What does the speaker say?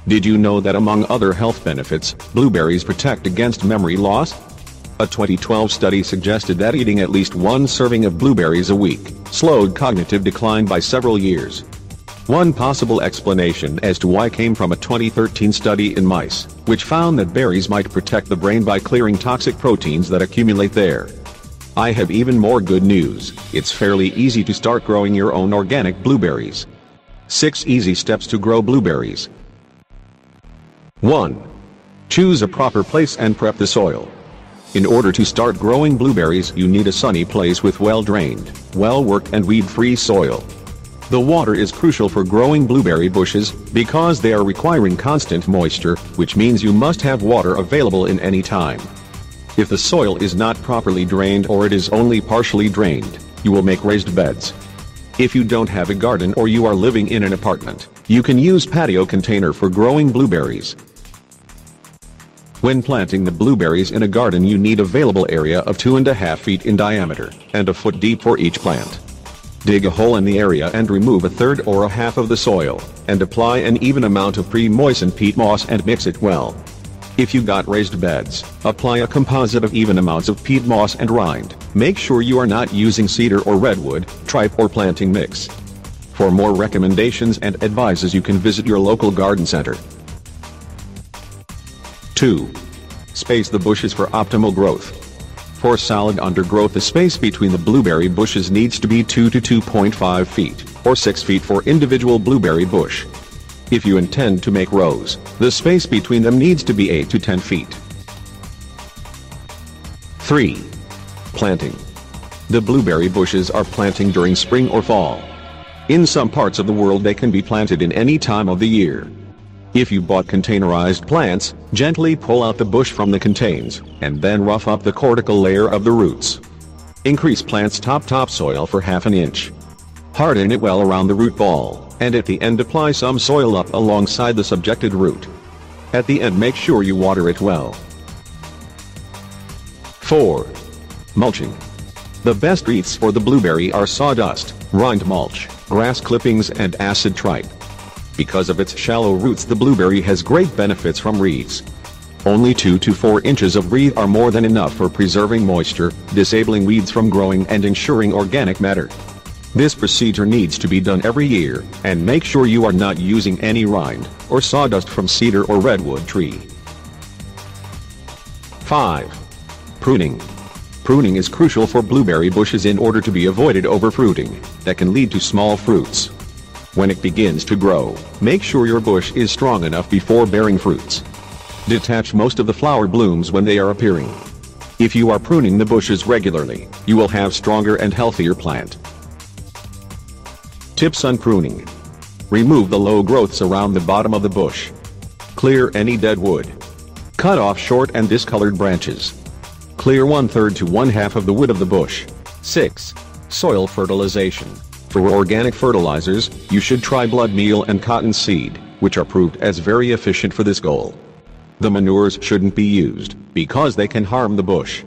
Did you know that among other health benefits, blueberries protect against memory loss? A 2012 study suggested that eating at least one serving of blueberries a week slowed cognitive decline by several years. One possible explanation as to why came from a 2013 study in mice, which found that berries might protect the brain by clearing toxic proteins that accumulate there. I have even more good news. It's fairly easy to start growing your own organic blueberries. 6 easy steps to grow blueberries. 1. Choose a proper place and prep the soil. In order to start growing blueberries, you need a sunny place with well-drained, well-worked and weed-free soil. The water is crucial for growing blueberry bushes because they are requiring constant moisture, which means you must have water available in any time. If the soil is not properly drained or it is only partially drained, you will make raised beds. If you don't have a garden or you are living in an apartment, you can use patio container for growing blueberries. When planting the blueberries in a garden, you need available area of 2.5 feet in diameter and a foot deep for each plant. Dig a hole in the area and remove a third or a half of the soil, and apply an even amount of pre-moistened peat moss and mix it well. If you got raised beds, apply a composite of even amounts of peat moss and rind. Make sure you are not using cedar or redwood, tripe or planting mix. For more recommendations and advices, you can visit your local garden center. 2. Space the bushes for optimal growth. For solid undergrowth, the space between the blueberry bushes needs to be 2 to 2.5 feet, or 6 feet for individual blueberry bush. If you intend to make rows, the space between them needs to be 8 to 10 feet. 3. Planting. The blueberry bushes are planting during spring or fall. In some parts of the world they can be planted in any time of the year. If you bought containerized plants, gently pull out the bush from the contains, and then rough up the cortical layer of the roots. Increase plant's topsoil for ½ inch. Harden it well around the root ball, and at the end apply some soil up alongside the subjected root. At the end, make sure you water it well. 4. Mulching. The best wreaths for the blueberry are sawdust, rind mulch, grass clippings and acid tripe. Because of its shallow roots, the blueberry has great benefits from wreaths. Only 2 to 4 inches of wreath are more than enough for preserving moisture, disabling weeds from growing and ensuring organic matter. This procedure needs to be done every year, and make sure you are not using any rind or sawdust from cedar or redwood tree. 5. Pruning. Pruning is crucial for blueberry bushes in order to be avoided overfruiting that can lead to small fruits. When it begins to grow, make sure your bush is strong enough before bearing fruits. Detach most of the flower blooms when they are appearing. If you are pruning the bushes regularly, you will have stronger and healthier plant. Tips on pruning. Remove the low growths around the bottom of the bush. Clear any dead wood. Cut off short and discolored branches. Clear 1/3 to 1/2 of the wood of the bush. 6. Soil fertilization. For organic fertilizers, you should try blood meal and cottonseed, which are proved as very efficient for this goal. The manures shouldn't be used, because they can harm the bush.